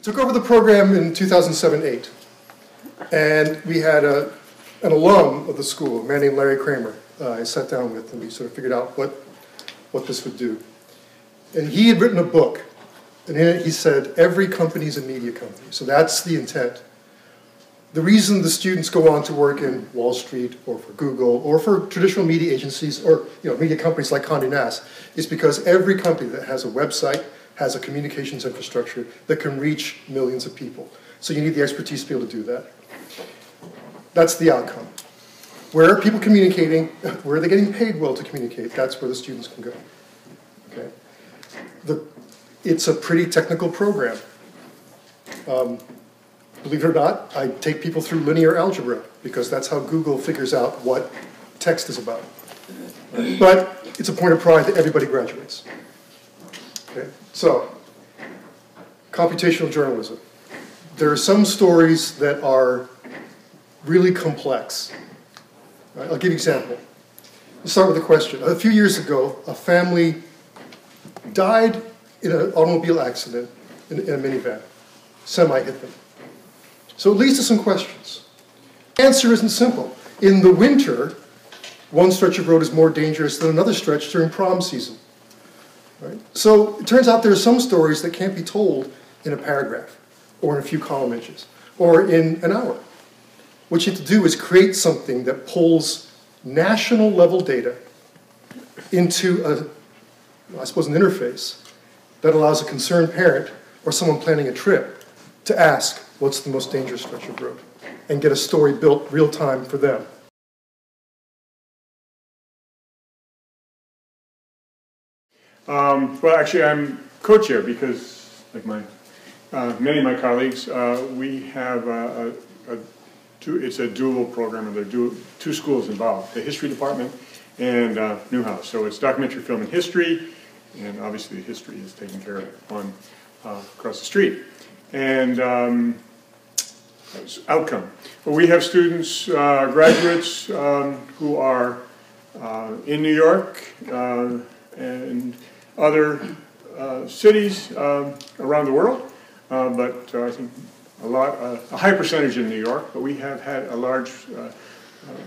took over the program in 2007-8, and we had an alum of the school, a man named Larry Kramer, I sat down with, and we sort of figured out what this would do. And he had written a book, and in it he said, every company is a media company. So that's the intent. The reason the students go on to work in Wall Street or for Google or for traditional media agencies or media companies like Condé Nast is because every company that has a website has a communications infrastructure that can reach millions of people. So you need the expertise to be able to do that. That's the outcome. Where are people communicating? Where are they getting paid well to communicate? That's where the students can go. Okay. It's a pretty technical program. Believe it or not, I take people through linear algebra because that's how Google figures out what text is about. But it's a point of pride that everybody graduates. Okay. So, computational journalism. There are some stories that are really complex. Right, I'll give you an example. Let's start with a question. A few years ago, a family died in an automobile accident in a minivan. Semi hit them. So it leads to some questions. The answer isn't simple. In the winter, one stretch of road is more dangerous than another stretch during prom season. Right? So it turns out there are some stories that can't be told in a paragraph, or in a few column inches, or in an hour. What you have to do is create something that pulls national level data into an interface that allows a concerned parent or someone planning a trip to ask, what's the most dangerous stretch of road? And get a story built real time for them. Well, actually, I'm co-chair because, like many of my colleagues, we have it's a dual program, and there are two schools involved, the history department and Newhouse. So it's documentary film and history, and obviously history is taken care of on across the street. And outcome. Well, we have students, graduates who are in New York and other cities around the world, but I think a high percentage in New York, but we have had a large,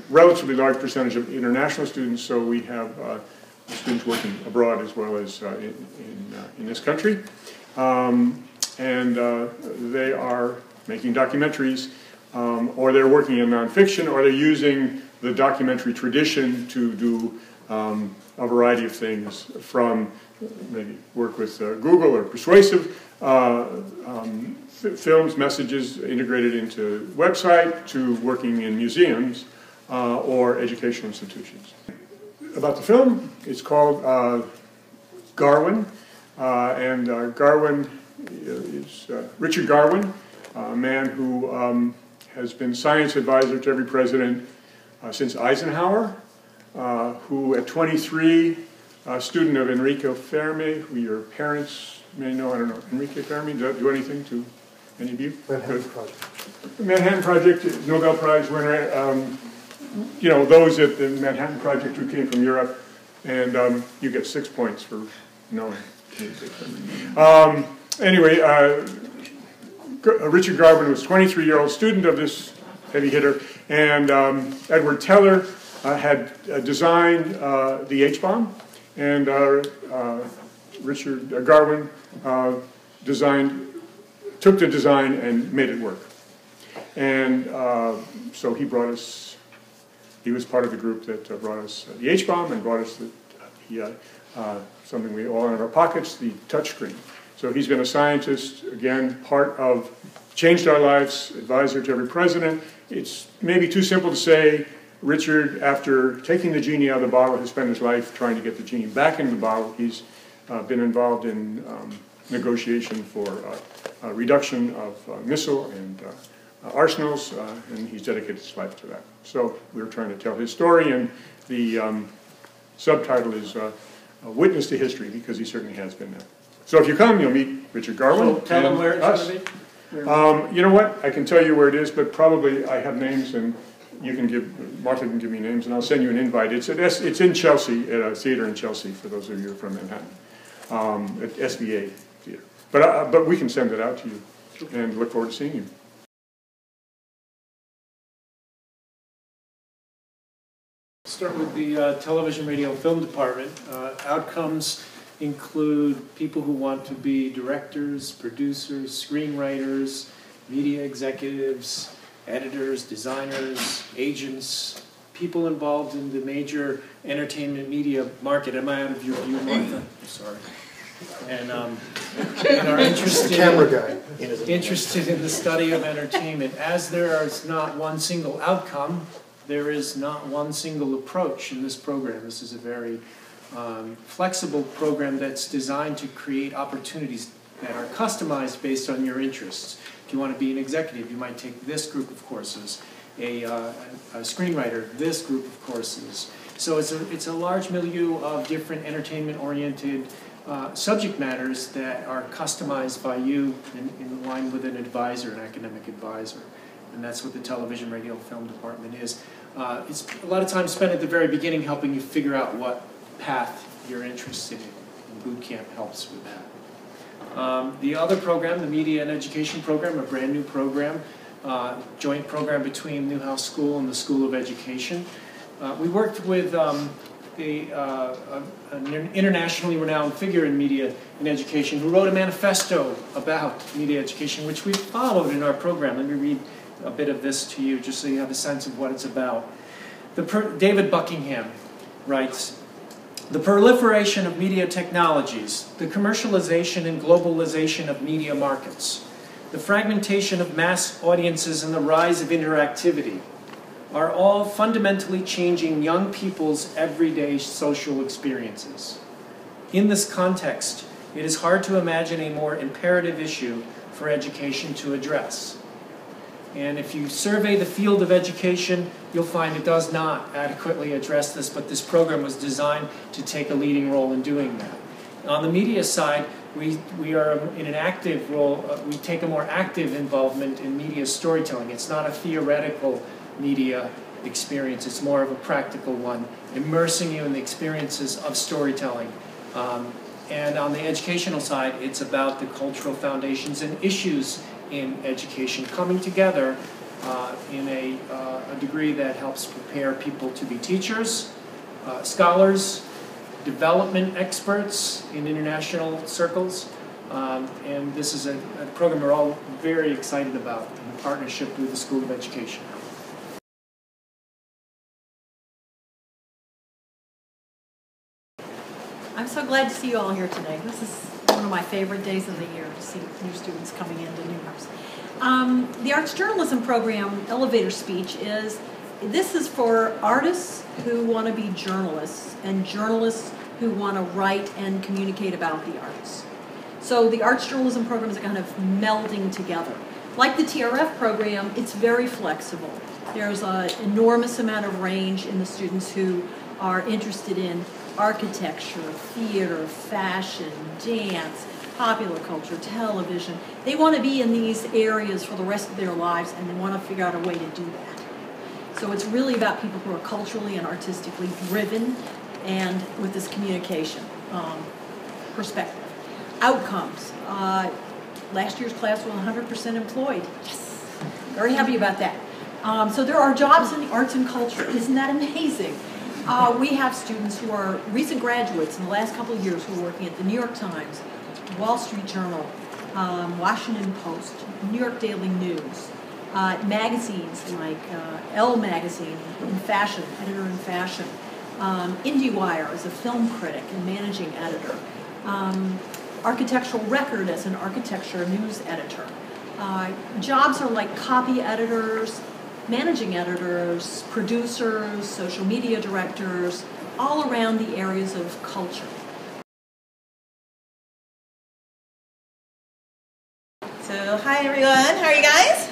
relatively large percentage of international students, so we have students working abroad as well as in this country. And they are making documentaries, or they're working in nonfiction, or they're using the documentary tradition to do a variety of things, from maybe work with Google or persuasive films, messages integrated into website, to working in museums or educational institutions. About the film, it's called Garwin, and Garwin is Richard Garwin, a man who has been science advisor to every president since Eisenhower, who at 23, a student of Enrico Fermi, who your parents may know, I don't know, Enrico Fermi, do anything to any of you? Manhattan Project. The Manhattan Project, Nobel Prize winner, you know, those at the Manhattan Project who came from Europe, and you get 6 points for knowing. Anyway, Richard Garwin was a 23-year-old student of this heavy hitter, and Edward Teller had designed the H-bomb, and Richard Garwin took the design and made it work. And so he brought us, he was part of the group that brought us the H-bomb and brought us something we all have in our pockets, the touchscreen. So he's been a scientist, again, changed our lives, advisor to every president. It's maybe too simple to say Richard, after taking the genie out of the bottle, has spent his life trying to get the genie back into the bottle. He's been involved in negotiation for reduction of missile and arsenals, and he's dedicated his life to that. So we're trying to tell his story, and the subtitle is A Witness to History, because he certainly has been there. So if you come, you'll meet Richard Garwin. So tell them where it's going to be. You know what? I can tell you where it is, but probably I have names, and you can Martha can give me names, and I'll send you an invite. It's in Chelsea, at a theater in Chelsea, for those of you who are from Manhattan, at SVA Theater. But we can send it out to you. and look forward to seeing you. Start with the television, radio, and film department. Outcomes include people who want to be directors, producers, screenwriters, media executives, editors, designers, agents, people involved in the major entertainment media market. Am I out of your view, Martha? Sorry. And are interested, camera guy. Interested in the study of entertainment. As there is not one single outcome, there is not one single approach in this program. This is a very flexible program that's designed to create opportunities that are customized based on your interests. If you want to be an executive, you might take this group of courses. A screenwriter, this group of courses. So it's a large milieu of different entertainment-oriented subject matters that are customized by you in line with an advisor, an academic advisor. And that's what the television, radio, film department is. It's a lot of time spent at the very beginning helping you figure out what path you're interested in. And boot camp helps with that. The other program, the media and education program, a brand new program, joint program between Newhouse School and the School of Education. We worked with an internationally renowned figure in media and education who wrote a manifesto about media education, which we followed in our program. Let me read a bit of this to you just so you have a sense of what it's about. David Buckingham writes, "The proliferation of media technologies, the commercialization and globalization of media markets, the fragmentation of mass audiences and the rise of interactivity are all fundamentally changing young people's everyday social experiences. In this context, it is hard to imagine a more imperative issue for education to address." And if you survey the field of education, you'll find it does not adequately address this, but this program was designed to take a leading role in doing that. On the media side, we are in an active role. We take a more active involvement in media storytelling. It's not a theoretical media experience. It's more of a practical one, immersing you in the experiences of storytelling. And on the educational side, it's about the cultural foundations and issues in education coming together in a degree that helps prepare people to be teachers, scholars, development experts in international circles, and this is a program we're all very excited about in partnership with the School of Education. I'm so glad to see you all here today. This is one of my favorite days of the year to see new students coming into Newhouse. The Arts Journalism Program elevator speech this is for artists who want to be journalists and journalists who want to write and communicate about the arts. So the Arts Journalism Program is a kind of melding together. Like the TRF program, it's very flexible. There's an enormous amount of range in the students who are interested in architecture, theater, fashion, dance, popular culture, television. They want to be in these areas for the rest of their lives, and they want to figure out a way to do that. So it's really about people who are culturally and artistically driven and with this communication perspective. Outcomes. Last year's class was 100% employed. Yes! Very happy about that. So there are jobs in the arts and culture. Isn't that amazing? We have students who are recent graduates in the last couple of years who are working at the New York Times, Wall Street Journal, Washington Post, New York Daily News, magazines like Elle Magazine in fashion, editor in fashion, IndieWire as a film critic and managing editor, Architectural Record as an architecture news editor. Jobs are like copy editors, managing editors, producers, social media directors, all around the areas of culture. So, hi everyone, how are you guys?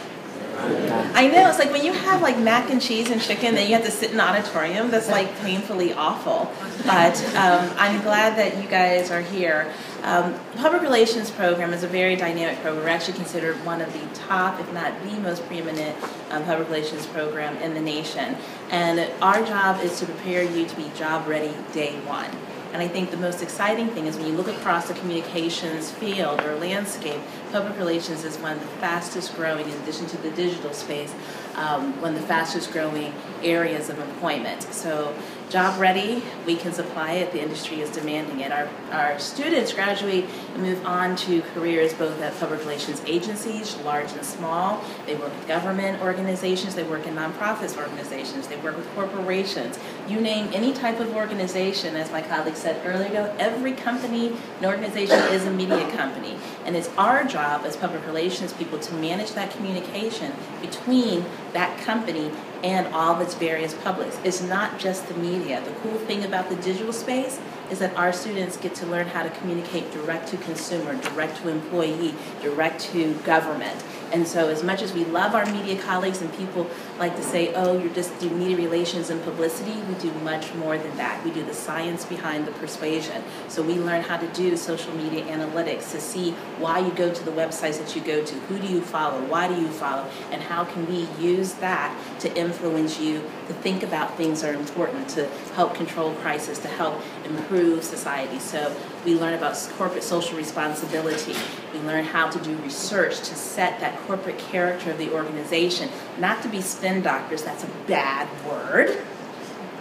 I know, it's like when you have like mac and cheese and chicken, then you have to sit in an auditorium, that's like painfully awful. But I'm glad that you guys are here. Public Relations program is a very dynamic program. We're actually considered one of the top, if not the most preeminent public relations program in the nation. And our job is to prepare you to be job ready day one. And I think the most exciting thing is when you look across the communications field or landscape, public relations is one of the fastest growing, in addition to the digital space, one of the fastest growing areas of employment. So job ready, we can supply it, the industry is demanding it. Our students graduate and move on to careers both at public relations agencies, large and small. They work with government organizations, they work in nonprofits organizations, they work with corporations. You name any type of organization, as my colleague said earlier ago, every company and organization is a media company. And it's our job as public relations people to manage that communication between that company and all of its various publics. It's not just the media. The cool thing about the digital space is that our students get to learn how to communicate direct to consumer, direct to employee, direct to government. And so as much as we love our media colleagues and people like to say, oh, you just do media relations and publicity, we do much more than that. We do the science behind the persuasion. So we learn how to do social media analytics to see why you go to the websites that you go to, who do you follow, why do you follow, and how can we use that to influence you to think about things that are important, to help control crisis, to help improve society. So we learn about corporate social responsibility. We learn how to do research to set that corporate character of the organization, not to be spin doctors, that's a bad word.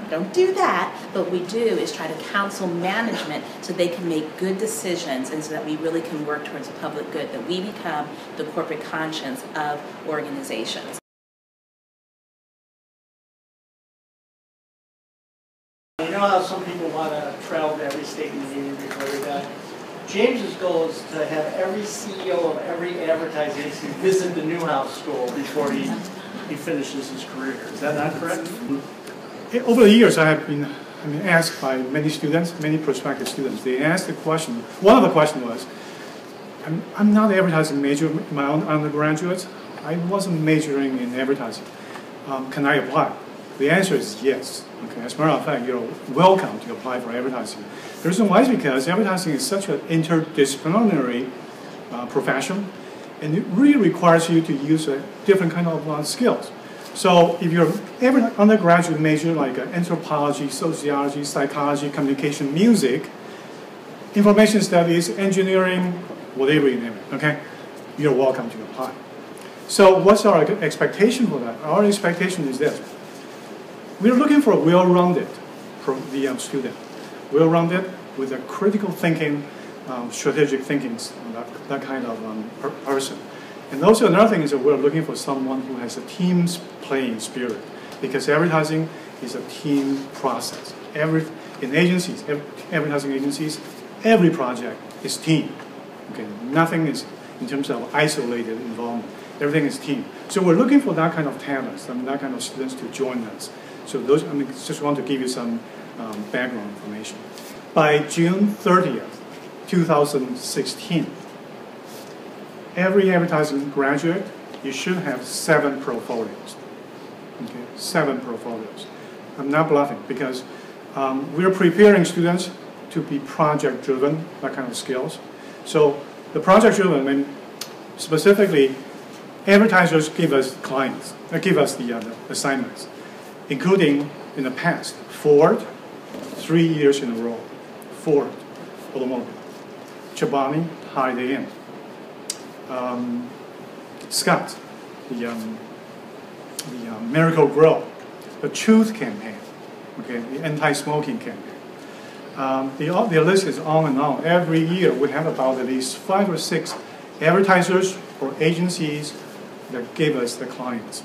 Don't do that. But what we do is try to counsel management so they can make good decisions and so that we really can work towards a public good, that we become the corporate conscience of organizations. You know how some people want to travel to every state in the union before they're done? James's goal is to have every CEO of every advertising agency visit the Newhouse school before he finishes his career. Is that not correct? Over the years, I have been asked by many students, many prospective students. They asked the question. One of the questions was, "I'm not an advertising major in my own undergraduate. I wasn't majoring in advertising. Can I apply?" The answer is yes. Okay. As a matter of fact, you're welcome to apply for advertising. The reason why is because advertising is such an interdisciplinary profession, and it really requires you to use a different kind of skills. So if you're an undergraduate major like anthropology, sociology, psychology, communication, music, information studies, engineering, whatever you name it, okay, you're welcome to apply. So what's our expectation for that? Our expectation is this. We're looking for a well-rounded student, well-rounded with a critical thinking, strategic thinking, that kind of person. And also another thing is that we're looking for someone who has a team playing spirit, because advertising is a team process. In agencies, advertising agencies, every project is team. Okay, nothing is in terms of isolated involvement. Everything is team. So we're looking for that kind of talents, that kind of students to join us. So those, just want to give you some background information. By June 30th, 2016, every advertising graduate, you should have 7 portfolios. Okay, 7 portfolios. I'm not bluffing because we're preparing students to be project-driven, that kind of skills. So the project-driven, specifically, advertisers give us clients, give us the assignments, including in the past, Ford, 3 years in a row, Ford, automobile, Chobani, Holiday Inn, Scott, the Miracle Grow, the Truth campaign, okay, the anti-smoking campaign. The list is on and on. Every year we have about at least 5 or 6 advertisers or agencies that give us the clients,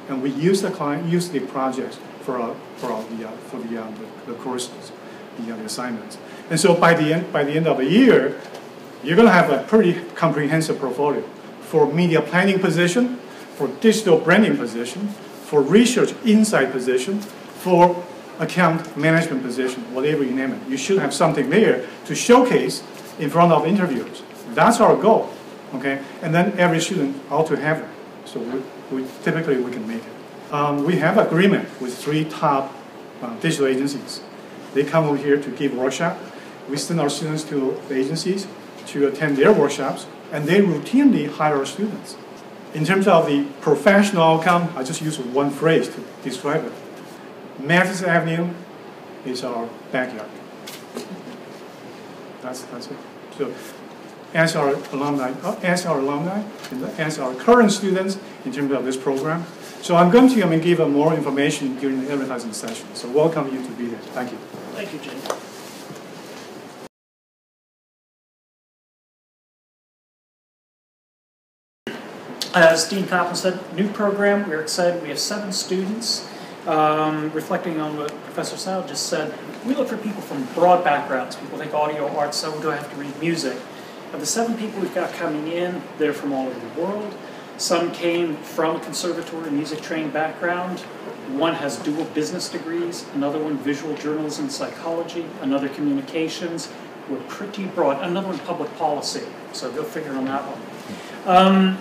and we use the projects for the courses, the assignments. And so by the end of the year, you're going to have a pretty comprehensive portfolio for media planning position, for digital branding position, for research insight position, for account management position, whatever you name it. You should have something there to showcase in front of interviewers. That's our goal, okay? And then every student ought to have it. So typically we can make it. We have agreement with 3 top digital agencies. They come over here to give workshops. We send our students to the agencies to attend their workshops, and they routinely hire our students. In terms of the professional outcome, I just use one phrase to describe it. Madison Avenue is our backyard. That's it. So as our alumni, and as our current students in terms of this program. So I'm going to give more information during the advertising session. So welcome you to be here. Thank you. Thank you, Jim. As Dean Coplin said, new program, we're excited. We have 7 students. Reflecting on what Professor Tsao just said, we look for people from broad backgrounds. People take audio, art, so do I have to read music? Of the 7 people we've got coming in, they're from all over the world. Some came from a conservatory music trained background. One has dual business degrees, another one visual journalism, psychology, another communications. We're pretty broad. Another one public policy, so go figure on that one.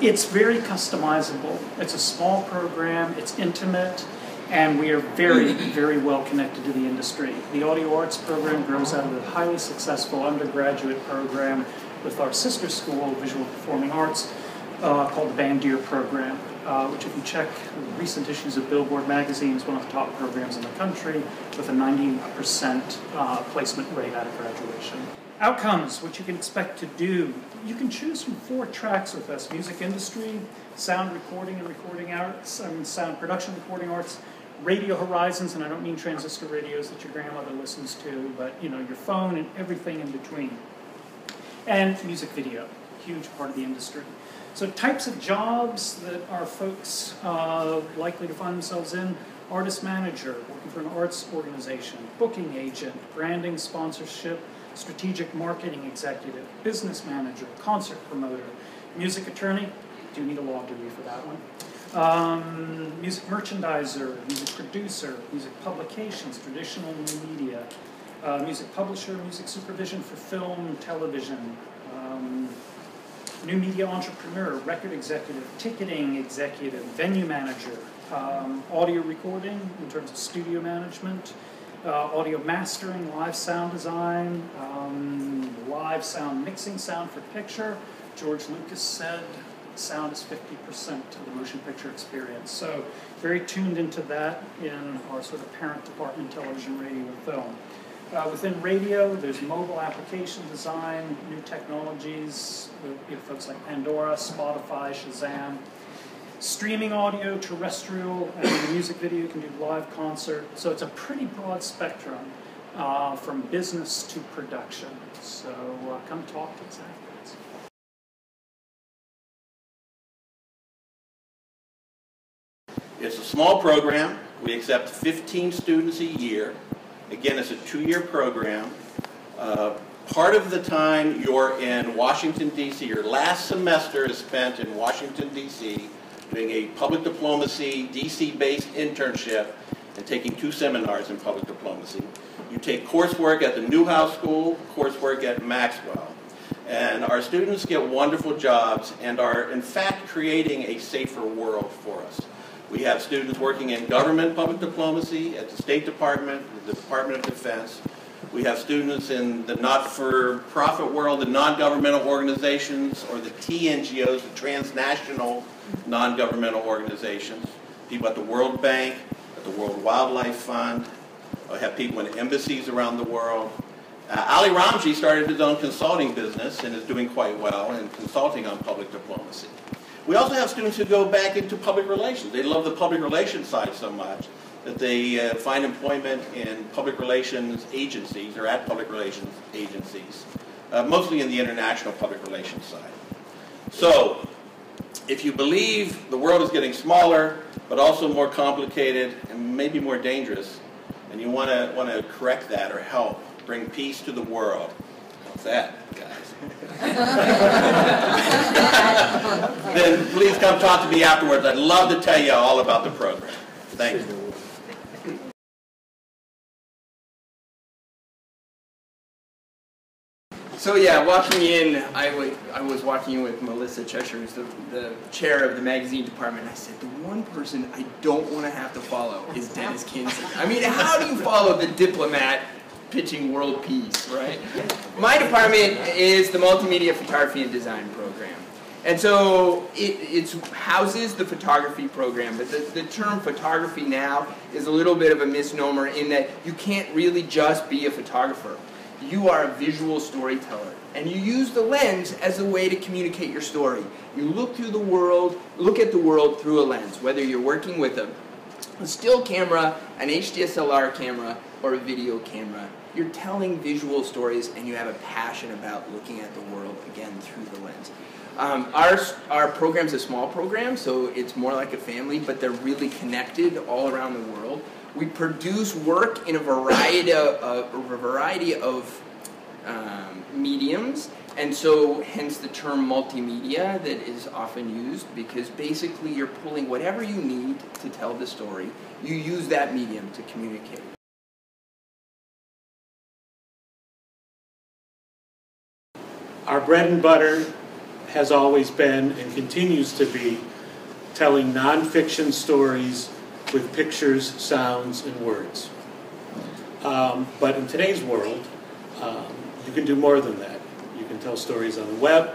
It's very customizable. It's a small program, it's intimate, and we are very, very well connected to the industry. The audio arts program grows out of a highly successful undergraduate program with our sister school, Visual Performing Arts, called the Bandier program, which if you check recent issues of Billboard magazine is one of the top programs in the country with a 90% placement rate out of graduation. Outcomes, what you can expect to do. You can choose from 4 tracks with us: music industry, sound recording and recording arts, sound production recording arts, radio horizons, and I don't mean transistor radios that your grandmother listens to, but your phone and everything in between. And music video, huge part of the industry. So types of jobs that our folks likely to find themselves in: artist manager, working for an arts organization, booking agent, branding, sponsorship, strategic marketing executive, business manager, concert promoter, music attorney, do need a law degree for that one, music merchandiser, music producer, music publications, traditional new media, music publisher, music supervision for film, television, new media entrepreneur, record executive, ticketing executive, venue manager, audio recording in terms of studio management, audio mastering, live sound design, live sound mixing, sound for picture. George Lucas said sound is 50% of the motion picture experience. So very tuned into that in our sort of parent department, television, radio, and film. Within radio, there's mobile application design, new technologies, with folks like Pandora, Spotify, Shazam. Streaming audio, terrestrial, and music video, you can do live concert. So it's a pretty broad spectrum from business to production. So come talk to us afterwards. It's a small program. We accept 15 students a year. Again, it's a 2-year program. Part of the time you're in Washington, D.C. Your last semester is spent in Washington, D.C. doing a public diplomacy, DC-based internship, and taking 2 seminars in public diplomacy. You take coursework at the Newhouse School, coursework at Maxwell. And our students get wonderful jobs and are, in fact, creating a safer world for us. We have students working in government public diplomacy at the State Department, the Department of Defense. We have students in the not-for-profit world, the non-governmental organizations, or the TNGOs, the transnational non-governmental organizations. People at the World Bank, at the World Wildlife Fund. We have people in embassies around the world. Ali Ramji started his own consulting business and is doing quite well in consulting on public diplomacy. We also have students who go back into public relations. They love the public relations side so much that they find employment in public relations agencies or at public relations agencies, mostly in the international public relations side. So, if you believe the world is getting smaller, but also more complicated and maybe more dangerous, and you want to correct that or help bring peace to the world, what's that, guys? Then please come talk to me afterwards. I'd love to tell you all about the program. Thank you. So yeah, walking in, I was walking in with Melissa Chessher, who's the chair of the magazine department. I said, the one person I don't want to have to follow is Dennis Kinsey. I mean, how do you follow the diplomat pitching world peace, right? My department is the Multimedia Photography and Design program. And so it houses the photography program, but the term photography now is a little bit of a misnomer in that you can't really just be a photographer. You are a visual storyteller, and you use the lens as a way to communicate your story. You look at the world through a lens, whether you're working with a still camera, an HDSLR camera, or a video camera. You're telling visual stories, and you have a passion about looking at the world, again, through the lens. Our program's a small program, so it's more like a family, but they're really connected all around the world. We produce work in a variety of mediums, and so hence the term multimedia that is often used, because basically you're pulling whatever you need to tell the story. You use that medium to communicate. Our bread and butter has always been and continues to be telling nonfiction stories with pictures, sounds, and words. But in today's world, you can do more than that. You can tell stories on the web,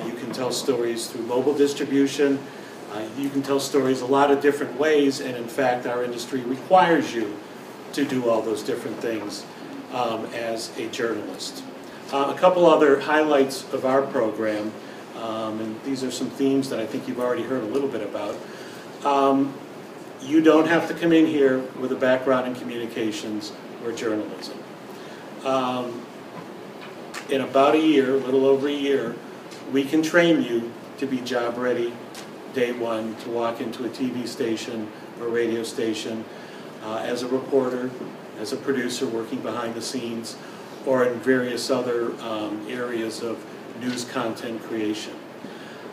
you can tell stories through mobile distribution, you can tell stories a lot of different ways, and in fact our industry requires you to do all those different things as a journalist. A couple other highlights of our program, and these are some themes that I think you've already heard a little bit about. You don't have to come in here with a background in communications or journalism. In about a year, a little over a year, we can train you to be job ready day one, to walk into a TV station or radio station as a reporter, as a producer working behind the scenes, or in various other areas of news content creation.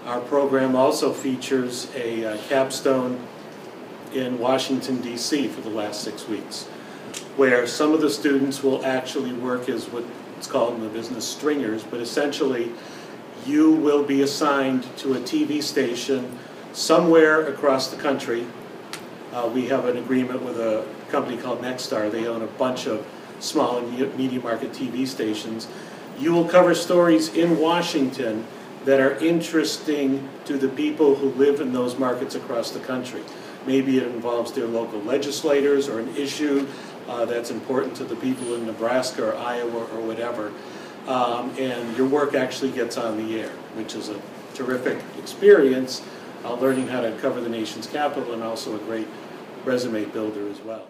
Our program also features a capstone in Washington, D.C. for the last 6 weeks, where some of the students will actually work as what's called in the business stringers, but essentially you will be assigned to a TV station somewhere across the country. We have an agreement with a company called Nexstar. They own a bunch of small and medium market TV stations. You will cover stories in Washington that are interesting to the people who live in those markets across the country. Maybe it involves their local legislators or an issue that's important to the people in Nebraska or Iowa or whatever. And your work actually gets on the air, which is a terrific experience, learning how to cover the nation's capital, and also a great resume builder as well.